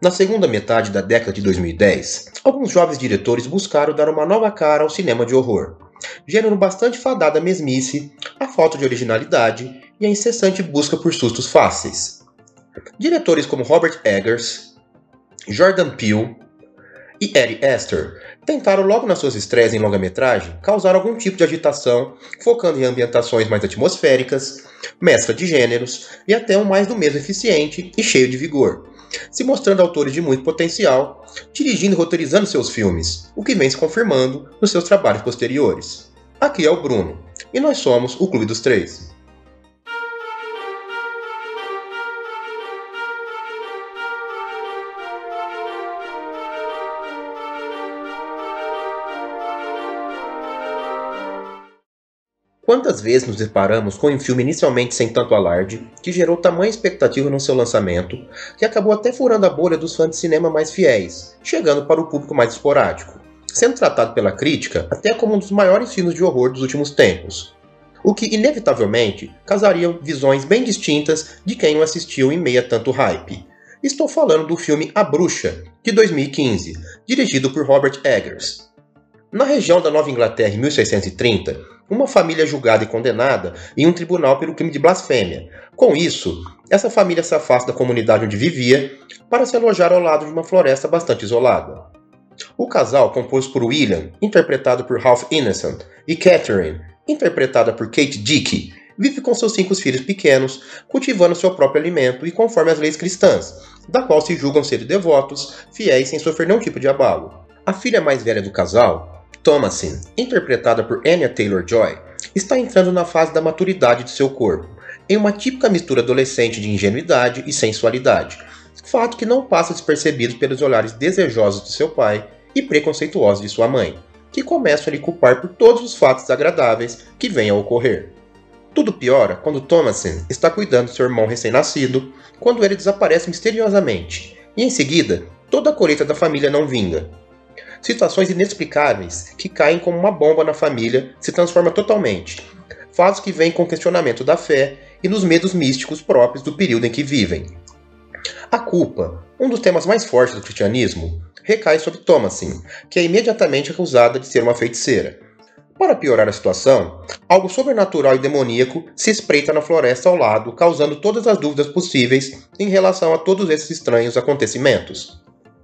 Na segunda metade da década de 2010, alguns jovens diretores buscaram dar uma nova cara ao cinema de horror, gênero bastante fadado à mesmice, à falta de originalidade e à incessante busca por sustos fáceis. Diretores como Robert Eggers, Jordan Peele e Ari Aster tentaram logo nas suas estreias em longa-metragem causar algum tipo de agitação, focando em ambientações mais atmosféricas, mescla de gêneros e até um mais do mesmo eficiente e cheio de vigor, se mostrando autores de muito potencial, dirigindo e roteirizando seus filmes, o que vem se confirmando nos seus trabalhos posteriores. Aqui é o Bruno, e nós somos o Clube dos Três. Quantas vezes nos deparamos com um filme inicialmente sem tanto alarde, que gerou tamanha expectativa no seu lançamento, que acabou até furando a bolha dos fãs de cinema mais fiéis, chegando para o público mais esporádico, sendo tratado pela crítica até como um dos maiores filmes de horror dos últimos tempos, o que inevitavelmente causaria visões bem distintas de quem o assistiu em meio a tanto hype. Estou falando do filme A Bruxa, de 2015, dirigido por Robert Eggers. Na região da Nova Inglaterra em 1630, uma família é julgada e condenada em um tribunal pelo crime de blasfêmia. Com isso, essa família se afasta da comunidade onde vivia para se alojar ao lado de uma floresta bastante isolada. O casal, composto por William, interpretado por Ralph Ineson, e Catherine, interpretada por Kate Dickie, vive com seus 5 filhos pequenos, cultivando seu próprio alimento e conforme as leis cristãs, da qual se julgam ser devotos, fiéis sem sofrer nenhum tipo de abalo. A filha mais velha do casal, Thomasin, interpretada por Anya Taylor-Joy, está entrando na fase da maturidade de seu corpo, em uma típica mistura adolescente de ingenuidade e sensualidade, fato que não passa despercebido pelos olhares desejosos de seu pai e preconceituosos de sua mãe, que começam a lhe culpar por todos os fatos desagradáveis que venham a ocorrer. Tudo piora quando Thomasin está cuidando de seu irmão recém-nascido, quando ele desaparece misteriosamente, e em seguida, toda a colheita da família não vinga. Situações inexplicáveis que caem como uma bomba na família se transformam totalmente, fatos que vêm com o questionamento da fé e nos medos místicos próprios do período em que vivem. A culpa, um dos temas mais fortes do cristianismo, recai sobre Thomasin, que é imediatamente acusada de ser uma feiticeira. Para piorar a situação, algo sobrenatural e demoníaco se espreita na floresta ao lado, causando todas as dúvidas possíveis em relação a todos esses estranhos acontecimentos.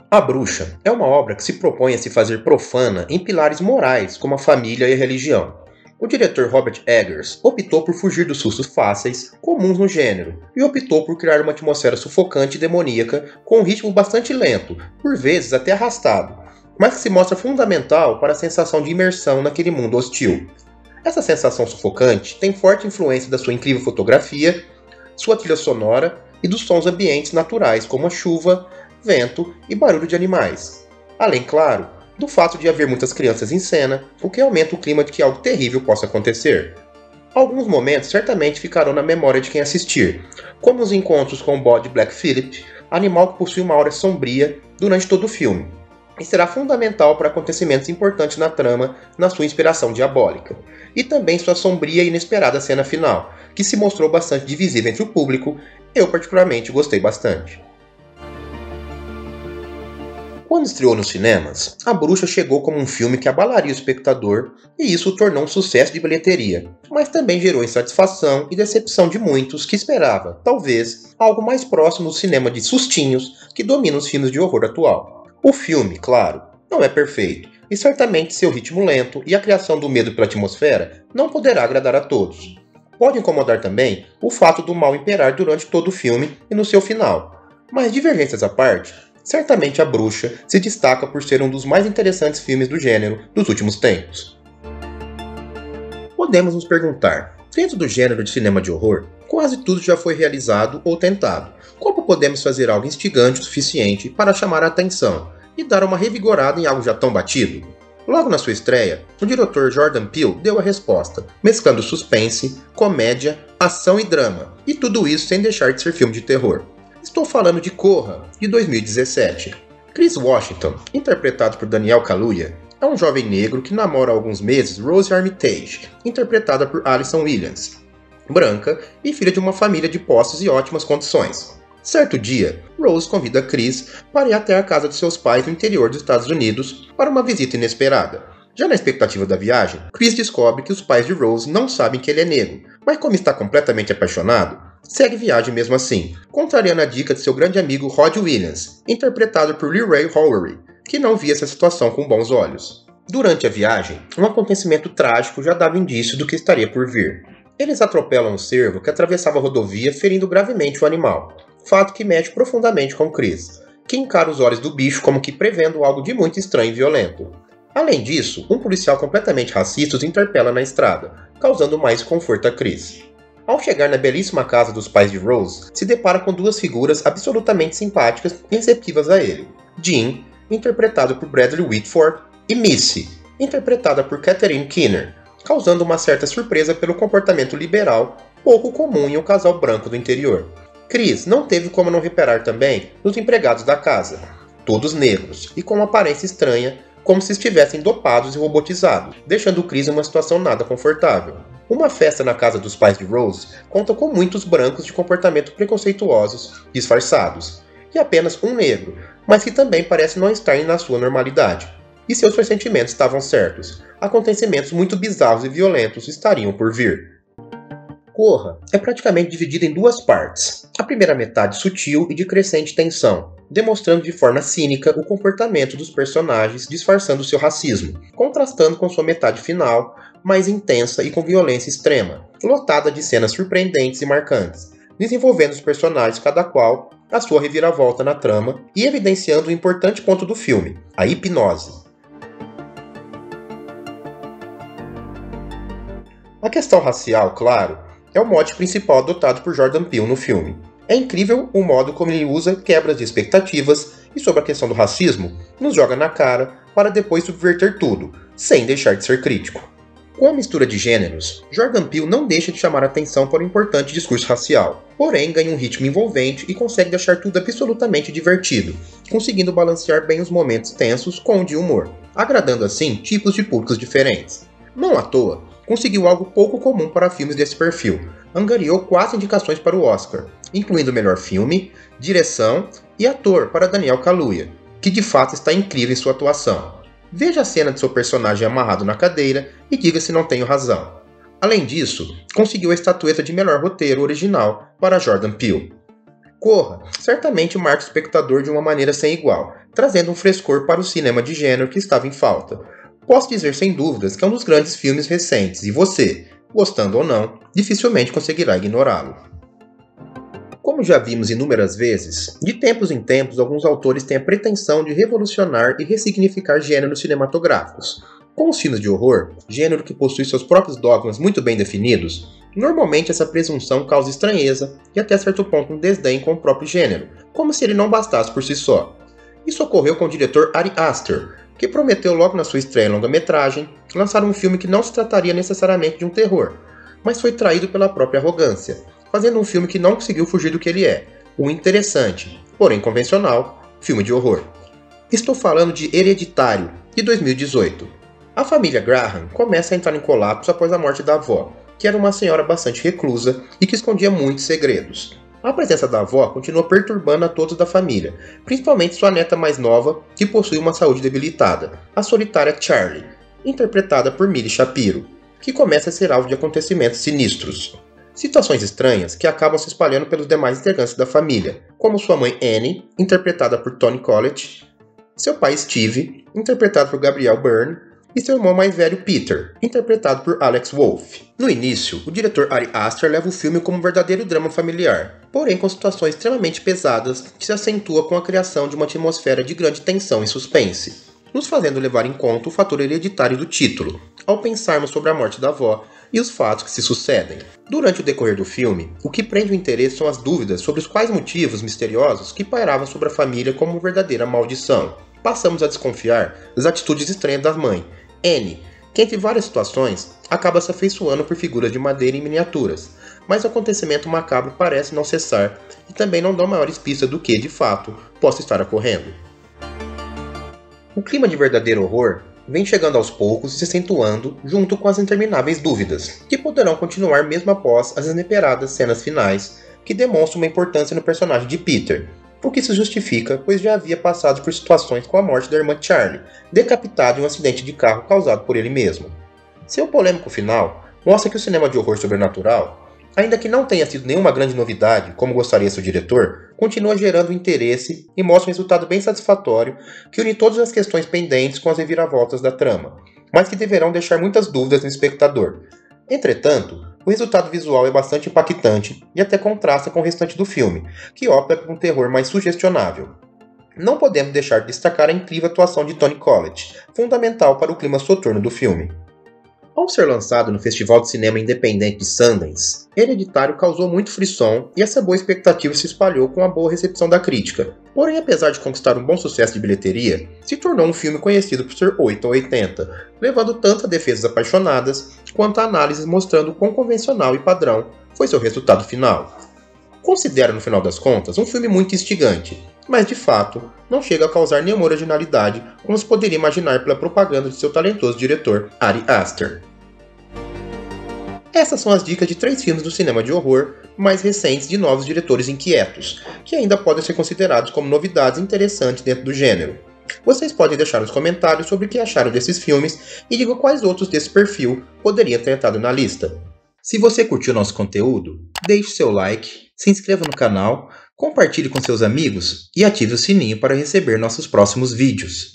A Bruxa é uma obra que se propõe a se fazer profana em pilares morais como a família e a religião. O diretor Robert Eggers optou por fugir dos sustos fáceis, comuns no gênero, e optou por criar uma atmosfera sufocante e demoníaca com um ritmo bastante lento, por vezes até arrastado, mas que se mostra fundamental para a sensação de imersão naquele mundo hostil. Essa sensação sufocante tem forte influência da sua incrível fotografia, sua trilha sonora e dos sons ambientes naturais como a chuva, vento e barulho de animais. Além, claro, do fato de haver muitas crianças em cena, o que aumenta o clima de que algo terrível possa acontecer. Alguns momentos certamente ficarão na memória de quem assistir, como os encontros com o bode Black Phillip, animal que possui uma aura sombria durante todo o filme, e será fundamental para acontecimentos importantes na trama na sua inspiração diabólica, e também sua sombria e inesperada cena final, que se mostrou bastante divisível entre o público. Eu particularmente gostei bastante. Quando estreou nos cinemas, A Bruxa chegou como um filme que abalaria o espectador e isso o tornou um sucesso de bilheteria, mas também gerou insatisfação e decepção de muitos que esperava, talvez, algo mais próximo do cinema de sustinhos que domina os filmes de horror atual. O filme, claro, não é perfeito e certamente seu ritmo lento e a criação do medo pela atmosfera não poderá agradar a todos. Pode incomodar também o fato do mal imperar durante todo o filme e no seu final, mas divergências à parte, certamente A Bruxa se destaca por ser um dos mais interessantes filmes do gênero dos últimos tempos. Podemos nos perguntar, dentro do gênero de cinema de horror, quase tudo já foi realizado ou tentado. Como podemos fazer algo instigante o suficiente para chamar a atenção e dar uma revigorada em algo já tão batido? Logo na sua estreia, o diretor Jordan Peele deu a resposta, mesclando suspense, comédia, ação e drama, e tudo isso sem deixar de ser filme de terror. Estou falando de Corra, de 2017. Chris Washington, interpretado por Daniel Kaluuya, é um jovem negro que namora há alguns meses Rose Armitage, interpretada por Alison Williams, branca e filha de uma família de posses e ótimas condições. Certo dia, Rose convida Chris para ir até a casa de seus pais no interior dos Estados Unidos para uma visita inesperada. Já na expectativa da viagem, Chris descobre que os pais de Rose não sabem que ele é negro, mas como está completamente apaixonado, segue viagem mesmo assim, contrariando a dica de seu grande amigo Rod Williams, interpretado por Lee Howery, que não via essa situação com bons olhos. Durante a viagem, um acontecimento trágico já dava indício do que estaria por vir. Eles atropelam um cervo que atravessava a rodovia, ferindo gravemente o animal, fato que mexe profundamente com Chris, que encara os olhos do bicho como que prevendo algo de muito estranho e violento. Além disso, um policial completamente racista os interpela na estrada, causando mais conforto a Chris. Ao chegar na belíssima casa dos pais de Rose, se depara com duas figuras absolutamente simpáticas e receptivas a ele. Jean, interpretado por Bradley Whitford, e Missy, interpretada por Catherine Keener, causando uma certa surpresa pelo comportamento liberal pouco comum em um casal branco do interior. Chris não teve como não reparar também nos empregados da casa, todos negros e com uma aparência estranha, como se estivessem dopados e robotizados, deixando Chris em uma situação nada confortável. Uma festa na casa dos pais de Rose conta com muitos brancos de comportamento preconceituosos, disfarçados, e apenas um negro, mas que também parece não estar na sua normalidade. E seus ressentimentos estavam certos. Acontecimentos muito bizarros e violentos estariam por vir. Corra é praticamente dividida em duas partes. A primeira metade sutil e de crescente tensão, demonstrando de forma cínica o comportamento dos personagens disfarçando seu racismo, contrastando com sua metade final, mais intensa e com violência extrema, lotada de cenas surpreendentes e marcantes, desenvolvendo os personagens cada qual a sua reviravolta na trama e evidenciando o importante ponto do filme, a hipnose. A questão racial, claro, é o mote principal adotado por Jordan Peele no filme. É incrível o modo como ele usa quebras de expectativas e sobre a questão do racismo, nos joga na cara para depois subverter tudo, sem deixar de ser crítico. Com a mistura de gêneros, Jordan Peele não deixa de chamar a atenção para o importante discurso racial, porém ganha um ritmo envolvente e consegue deixar tudo absolutamente divertido, conseguindo balancear bem os momentos tensos com o de humor, agradando assim tipos de públicos diferentes. Não à toa, conseguiu algo pouco comum para filmes desse perfil, angariou 4 indicações para o Oscar, incluindo melhor filme, direção e ator para Daniel Kaluuya, que de fato está incrível em sua atuação. Veja a cena de seu personagem amarrado na cadeira e diga se não tenho razão. Além disso, conseguiu a estatueta de melhor roteiro original para Jordan Peele. Corra certamente marca o espectador de uma maneira sem igual, trazendo um frescor para o cinema de gênero que estava em falta. Posso dizer sem dúvidas que é um dos grandes filmes recentes e você, gostando ou não, dificilmente conseguirá ignorá-lo. Como já vimos inúmeras vezes, de tempos em tempos alguns autores têm a pretensão de revolucionar e ressignificar gêneros cinematográficos. Com os filmes de horror, gênero que possui seus próprios dogmas muito bem definidos, normalmente essa presunção causa estranheza e até certo ponto um desdém com o próprio gênero, como se ele não bastasse por si só. Isso ocorreu com o diretor Ari Aster, que prometeu logo na sua estreia em longa-metragem lançar um filme que não se trataria necessariamente de um terror, mas foi traído pela própria arrogância, fazendo um filme que não conseguiu fugir do que ele é, um interessante, porém convencional, filme de horror. Estou falando de Hereditário, de 2018. A família Graham começa a entrar em colapso após a morte da avó, que era uma senhora bastante reclusa e que escondia muitos segredos. A presença da avó continua perturbando a todos da família, principalmente sua neta mais nova, que possui uma saúde debilitada, a solitária Charlie, interpretada por Millie Shapiro, que começa a ser alvo de acontecimentos sinistros. Situações estranhas que acabam se espalhando pelos demais integrantes da família, como sua mãe Annie, interpretada por Toni Collette, seu pai Steve, interpretado por Gabriel Byrne, e seu irmão mais velho Peter, interpretado por Alex Wolff. No início, o diretor Ari Aster leva o filme como um verdadeiro drama familiar, porém com situações extremamente pesadas que se acentua com a criação de uma atmosfera de grande tensão e suspense, nos fazendo levar em conta o fator hereditário do título, ao pensarmos sobre a morte da avó e os fatos que se sucedem. Durante o decorrer do filme, o que prende o interesse são as dúvidas sobre os quais motivos misteriosos que pairavam sobre a família como uma verdadeira maldição. Passamos a desconfiar das atitudes estranhas da mãe, Annie, que entre várias situações acaba se afeiçoando por figuras de madeira em miniaturas, mas o acontecimento macabro parece não cessar e também não dá maiores pistas do que, de fato, possa estar ocorrendo. O clima de verdadeiro horror vem chegando aos poucos e se acentuando junto com as intermináveis dúvidas, que poderão continuar mesmo após as inesperadas cenas finais que demonstra uma importância no personagem de Peter, o que se justifica pois já havia passado por situações com a morte da irmã Charlie, decapitada em um acidente de carro causado por ele mesmo. Seu polêmico final mostra que o cinema de horror sobrenatural, ainda que não tenha sido nenhuma grande novidade, como gostaria seu diretor, continua gerando interesse e mostra um resultado bem satisfatório que une todas as questões pendentes com as reviravoltas da trama, mas que deverão deixar muitas dúvidas no espectador. Entretanto, o resultado visual é bastante impactante e até contrasta com o restante do filme, que opta por um terror mais sugestionável. Não podemos deixar de destacar a incrível atuação de Toni Collette, fundamental para o clima soturno do filme. Ao ser lançado no Festival de Cinema Independente de Sundance, Hereditário causou muito frisson e essa boa expectativa se espalhou com a boa recepção da crítica. Porém, apesar de conquistar um bom sucesso de bilheteria, se tornou um filme conhecido por ser 8 ou 80, levando tanto a defesas apaixonadas quanto a análises mostrando quão convencional e padrão foi seu resultado final. Considero, no final das contas, um filme muito instigante, mas de fato não chega a causar nenhuma originalidade como se poderia imaginar pela propaganda de seu talentoso diretor, Ari Aster. Essas são as dicas de 3 filmes do cinema de horror mais recentes de novos diretores inquietos, que ainda podem ser considerados como novidades interessantes dentro do gênero. Vocês podem deixar nos comentários sobre o que acharam desses filmes e digam quais outros desse perfil poderiam ter entrado na lista. Se você curtiu nosso conteúdo, deixe seu like, se inscreva no canal, compartilhe com seus amigos e ative o sininho para receber nossos próximos vídeos.